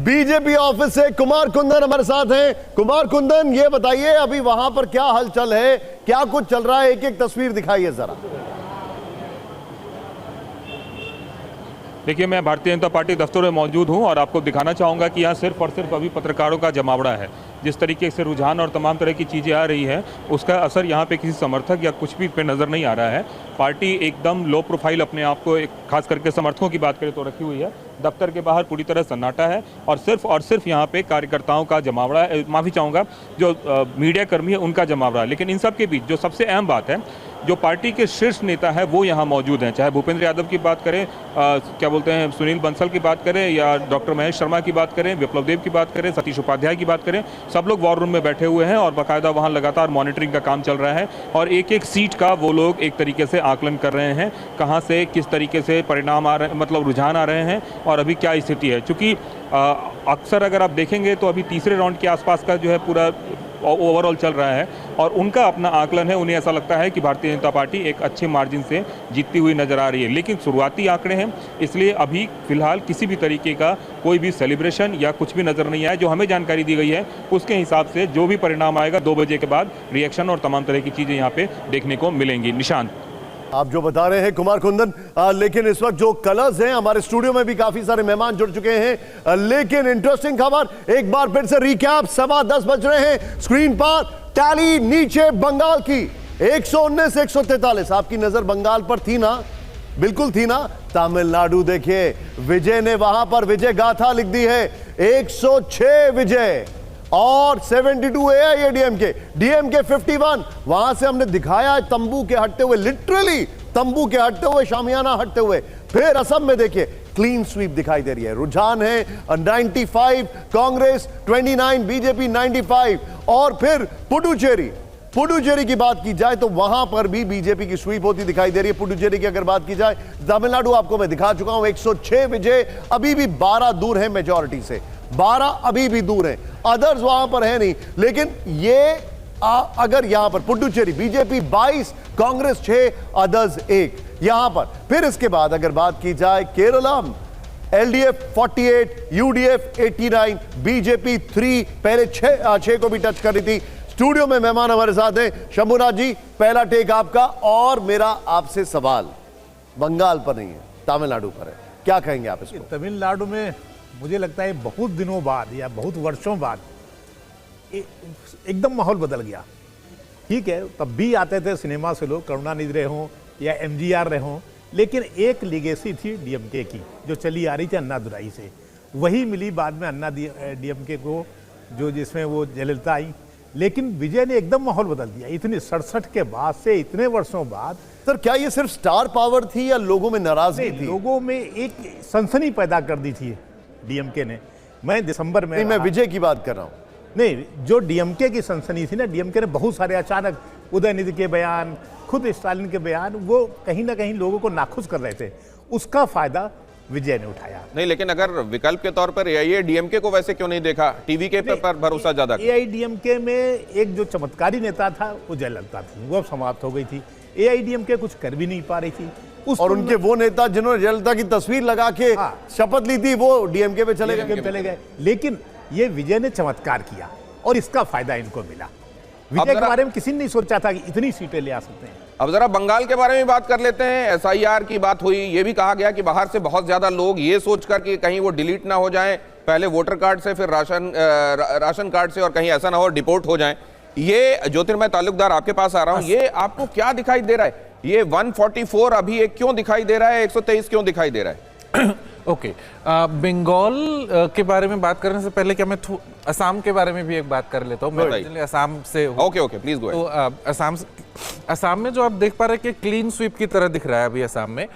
BJP office से कुमार कुंदन हमारे साथ हैं। कुमार कुंदन, ये बताइए अभी वहां पर क्या हलचल है, क्या कुछ चल रहा है, एक एक तस्वीर दिखाइए जरा। देखिए, मैं भारतीय जनता पार्टी दफ्तर में मौजूद हूं और आपको दिखाना चाहूँगा कि यहाँ सिर्फ और सिर्फ अभी पत्रकारों का जमावड़ा है। जिस तरीके से रुझान और तमाम तरह की चीज़ें आ रही हैं, उसका असर यहाँ पे किसी समर्थक या कुछ भी पे नज़र नहीं आ रहा है। पार्टी एकदम लो प्रोफाइल अपने आप को, खास करके समर्थकों की बात करें तो रखी हुई है। दफ्तर के बाहर पूरी तरह सन्नाटा है और सिर्फ यहाँ पे कार्यकर्ताओं का जमावड़ा, माफ़ी चाहूँगा, जो मीडिया कर्मी है उनका जमावड़ा। लेकिन इन सब के बीच जो सबसे अहम बात है, जो पार्टी के शीर्ष नेता है वो यहाँ मौजूद हैं। चाहे भूपेंद्र यादव की बात करें, क्या बोलते हैं, सुनील बंसल की बात करें, या डॉक्टर महेश शर्मा की बात करें, विप्लव देव की बात करें, सतीश उपाध्याय की बात करें, सब लोग वॉर रूम में बैठे हुए हैं और बाकायदा वहाँ लगातार मॉनिटरिंग का काम चल रहा है। और एक एक सीट का वो लोग एक तरीके से आकलन कर रहे हैं, कहाँ से किस तरीके से परिणाम आ रहे, मतलब रुझान आ रहे हैं और अभी क्या स्थिति है। चूँकि अक्सर अगर आप देखेंगे तो अभी तीसरे राउंड के आसपास का जो है पूरा ओवरऑल चल रहा है और उनका अपना आकलन है। उन्हें ऐसा लगता है कि भारतीय जनता पार्टी एक अच्छे मार्जिन से जीतती हुई नजर आ रही है। लेकिन शुरुआती आंकड़े हैं, इसलिए अभी फिलहाल किसी भी तरीके का कोई भी सेलिब्रेशन या कुछ भी नजर नहीं आया। जो हमें जानकारी दी गई है उसके हिसाब से जो भी परिणाम आएगा 2 बजे के बाद रिएक्शन और तमाम तरह की चीज़ें यहाँ पे देखने को मिलेंगी। निशांत, आप जो बता रहे हैं कुमार कुंदन, लेकिन इस वक्त जो कलर्स हैं, हमारे स्टूडियो में भी काफी सारे मेहमान जुड़ चुके हैं। लेकिन इंटरेस्टिंग खबर, एक बार फिर से रिकैप, 10:15 बज रहे हैं। स्क्रीन पर टैली नीचे बंगाल की 119 143। आपकी नजर बंगाल पर थी ना? बिल्कुल थी ना? तमिलनाडु देखिए, विजय ने वहां पर विजय गाथा लिख दी है, 106 विजय और 72 एआईएडीएमके, डीएमके 51। वहां से हमने दिखाया तंबू के हटते हुए, लिटरली तंबू के हटते हुए, शामियाना हटते हुए। फिर असम में देखिए क्लीन स्वीप दिखाई दे रही है। रुझान है 95, कांग्रेस 29, बीजेपी 95। और फिर पुडुचेरी की बात की जाए तो वहां पर भी बीजेपी की स्वीप होती दिखाई दे रही है। पुडुचेरी की अगर बात की जाए, तमिलनाडु आपको मैं दिखा चुका हूं, 106 विजय, अभी भी 12 दूर है मेजॉरिटी से, 12 अभी भी दूर है, अदर्स वहां पर है नहीं। लेकिन ये अगर यहां पर पुडुचेरी बीजेपी 22, कांग्रेस 6, अदर्स 1 यहां पर। फिर इसके बाद अगर बात की जाए केरला, एलडीएफ 48, यूडीएफ 89, बीजेपी 3, पहले 6 को भी टच कर रही थी। स्टूडियो में मेहमान हमारे साथ हैं। शंभुनाथ जी, पहला टेक आपका, और मेरा आपसे सवाल बंगाल पर नहीं है, तमिलनाडु पर है, क्या कहेंगे आप इसको? तमिलनाडु में मुझे लगता है बहुत दिनों बाद या बहुत वर्षों बाद एकदम माहौल बदल गया। ठीक है, तब भी आते थे सिनेमा से लोग, करुणानिधि रहे हों या एमजीआर रहे हों, लेकिन एक लीगेसी थी डीएमके की जो चली आ रही थी अन्नादुराई से, वही मिली बाद में अन्ना डीएमके को, जो जिसमें वो जयललिता आई। लेकिन विजय ने एकदम माहौल बदल दिया, इतनी 67 के बाद से, इतने वर्षों बाद। सर, क्या ये सिर्फ स्टार पावर थी या लोगों में नाराजगी थी? लोगों में एक सनसनी पैदा कर दी थी डीएमके ने। मैं दिसंबर में, मैं विजय की बात कर रहा हूं। नहीं, जो डीएमके की सनसनी थी ना, डीएमके ने बहुत सारे अचानक उदयनिधि के बयान, खुद स्टालिन के बयान, वो कहीं ना कहीं लोगों को नाखुश कर रहे थे, उसका फायदा विजय ने उठाया। नहीं, लेकिन अगर विकल्प के तौर पर एआईएडीएमके को वैसे क्यों नहीं देखा? टीवी के पर भरोसा ज्यादा। एआईडीएमके में एक जो चमत्कारी नेता था वो जयललिता थी, वो अब समाप्त हो गई थी। एआईडीएमके कुछ कर भी नहीं पा रही थी। और उनके वो नेता जिन्होंने जयललिता की तस्वीर लगा के शपथ ली थी, वो डीएमके पे चले गए। लेकिन ये विजय ने चमत्कार किया और इसका फायदा इनको मिला। विजय के बारे में किसी ने नहीं सोचा था कि इतनी सीटें ले आ सकते हैं। अब जरा बंगाल के बारे में बात कर लेते हैं। एसआईआर की बात हुई, ये भी कहा गया कि बाहर से बहुत ज्यादा लोग ये सोचकर कि कहीं वो डिलीट ना हो जाएं, पहले वोटर कार्ड से, फिर राशन कार्ड से, और कहीं ऐसा ना हो डिपोर्ट हो जाएं। ये ज्योतिर्मय तालुकदार, आपके पास आ रहा हूं, ये आपको क्या दिखाई दे रहा है? ये 144 अभी एक क्यों दिखाई दे रहा है, 123 क्यों दिखाई दे रहा है? ओके, बंगाल के बारे में बात करने से पहले क्या मैं असम के बारे में भी एक बात कर लेता हूँ। मैं असम से हूँ। Okay, please go. तो असम में जो आप देख पा रहे हैं कि क्लीन स्वीप की तरह दिख रहा है अभी असम में,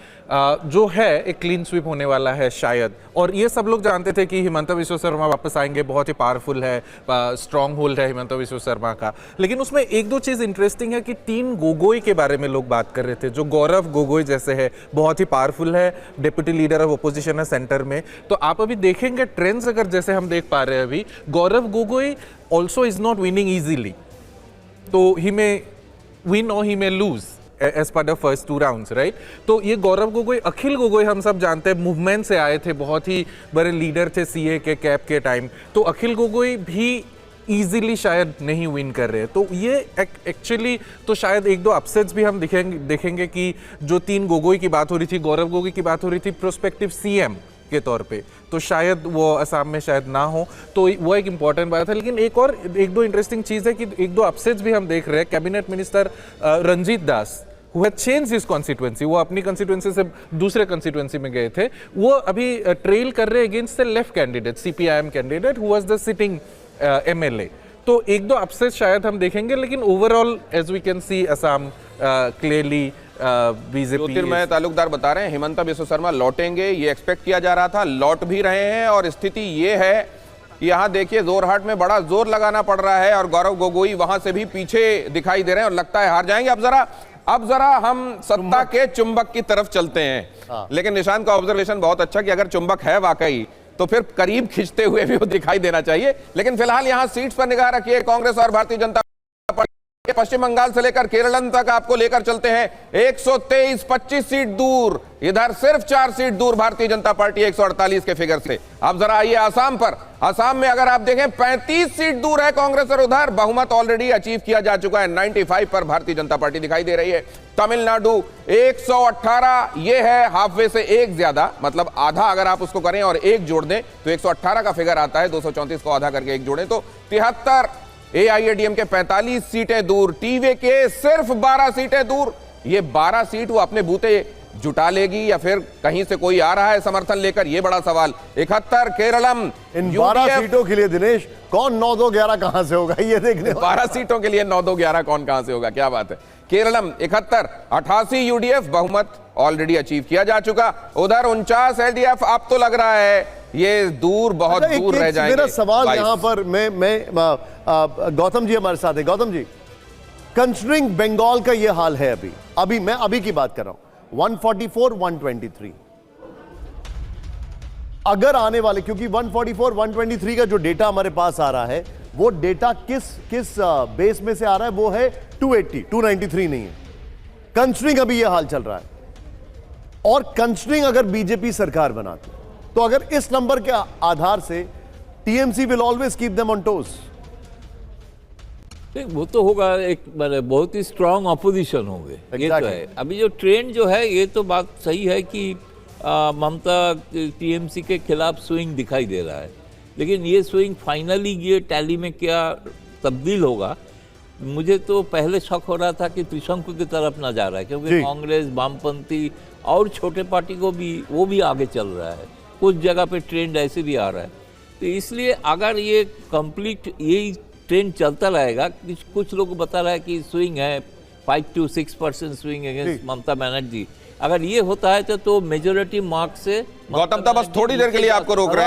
जो है एक क्लीन स्वीप होने वाला है शायद। और ये सब लोग जानते थे कि हिमंता बिस्वा शर्मा वापस आएंगे, बहुत ही पावरफुल है, स्ट्रॉन्ग होल्ड है हिमंता बिस्वा शर्मा का। लेकिन उसमें एक दो चीज इंटरेस्टिंग है कि 3 गोगोई के बारे में लोग बात कर रहे थे, जो गौरव गोगोई जैसे है, बहुत ही पावरफुल है, डिप्टी लीडर ऑफ ओपोजिशन है सेंटर में। तो आप अभी देखेंगे ट्रेंड्स, अगर जैसे हम देख पा रहे हैं अभी, Gaurav Gogoi also is not winning easily, तो ही मे विन और he may lose. As per the first 2 rounds, right? तो ये गौरव गोगोई, अखिल गोगोई हम सब जानते हैं मूवमेंट से आए थे, बहुत ही बड़े लीडर थे सीए के कैप के टाइम। तो अखिल गोगोई भी इजीली शायद नहीं विन कर रहे हैं। तो ये एक्चुअली तो शायद 1-2 अपसेट्स भी हम देखेंगे कि जो 3 गोगोई की बात हो रही थी, गौरव गोगोई की बात हो रही थी प्रोस्पेक्टिव सीएम के तौर पे, तो शायद वो असम में शायद ना हो, तो वो एक इंपॉर्टेंट बात है। लेकिन एक दो इंटरेस्टिंग चीज़ है कि 1-2 अपसेट्स भी हम देख रहे हैं। Cabinet minister Ranjit Das who had changed his constituency, वो अपनी कंस्टिट्यूएंसी से दूसरे कंस्टिट्यूएंसी में गए थे, वो अभी ट्रेल कर रहे हैं against the left candidate, CPIM candidate who was the sitting MLA. तो 1-2 अपसेट शायद हम देखेंगे, लेकिन overall as we can see Assam clearly BJP. Jyotirmoy Talukdar बता रहे हैं हिमंता बिस्वा शर्मा लौटेंगे, ये एक्सपेक्ट किया जा रहा था, लौट भी रहे हैं। और स्थिति ये है कि यहाँ देखिए जोरहाट में बड़ा जोर लगाना पड़ रहा है और गौरव गोगोई वहां से भी पीछे दिखाई दे रहे हैं और लगता है हार जाएंगे। अब जरा हम सत्ता के चुंबक की तरफ चलते हैं। लेकिन निशांत का ऑब्जर्वेशन बहुत अच्छा कि अगर चुंबक है वाकई तो फिर करीब खींचते हुए भी वो दिखाई देना चाहिए। लेकिन फिलहाल यहां सीट्स पर निगाह रखिए। कांग्रेस और भारतीय जनता पार्टी पश्चिम बंगाल से लेकर केरल तक आपको लेकर चलते हैं। 123 25 सीट दूर, इधर सिर्फ 4 सीट दूर भारतीय जनता पार्टी 148 के फिगर से। अब जरा आइए आसाम पर। आसाम में अगर आप देखें 35 सीट दूर है कांग्रेस और उधर बहुमत ऑलरेडी अचीव किया जा चुका है। 95 पर भारतीय जनता पार्टी दिखाई दे रही है। तमिलनाडु 118, ये है हाफवे से एक ज्यादा, मतलब आधा अगर आप उसको करें और एक जोड़ दें तो 118 का फिगर आता है। 234 को आधा करके एक जोड़ें तो 73। एआईएडीएम के 45 सीटें दूर, टीवे के सिर्फ 12 सीटें दूर। ये 12 सीट वो अपने बूते जुटा लेगी या फिर कहीं से कोई आ रहा है समर्थन लेकर, ये बड़ा सवाल। 71 केरलम। इन 12 सीटों के लिए दिनेश कौन 9-2-11 कहां से होगा ये देखने। 12 सीटों के लिए 9-2-11 कौन कहां से होगा, क्या बात है। केरलम 71, 88 यूडीएफ, बहुमत ऑलरेडी अचीव किया जा चुका। उधर 49 एलडीएफ। अब तो लग रहा है ये दूर, बहुत दूर रह जाएंगे। मेरा सवाल यहां पर मैं गौतम जी हमारे साथ है। गौतम जी, कंसिडरिंग बंगाल का ये हाल है अभी मैं अभी की बात कर रहा हूं, 144 123 अगर आने वाले, क्योंकि 144 123 का जो डेटा हमारे पास आ रहा है वो डेटा किस बेस में से आ रहा है, वो है 280 293 नहीं है। कंसिडरिंग अभी ये हाल चल रहा है और कंसिडरिंग अगर बीजेपी सरकार बनाती तो अगर इस नंबर के आधार से TMC will always keep them on toes. वो तो होगा, एक बहुत ही स्ट्रांग ऑपोजिशन होंगे, ये तो है। अभी जो ट्रेंड जो है, ये तो बात सही है कि ममता टीएमसी के खिलाफ स्विंग दिखाई दे रहा है, लेकिन ये स्विंग फाइनली ये टैली में क्या तब्दील होगा, मुझे तो पहले शक हो रहा था कि त्रिशंकु की तरफ ना जा रहा है, क्योंकि कांग्रेस, वामपंथी और छोटे पार्टी को भी वो भी आगे चल रहा है, कुछ जगह पे ट्रेंड ऐसे भी आ रहा है। तो इसलिए अगर ये कंप्लीट यही ट्रेंड चलता रहेगा, कुछ लोग बता रहा है कि स्विंग है 5 to 6% swing against Mamata Banerjee, अगर ये होता है तो मेजोरिटी मार्क्स से गौतम, बस थोड़ी देर के लिए आपको रोक रहे हैं।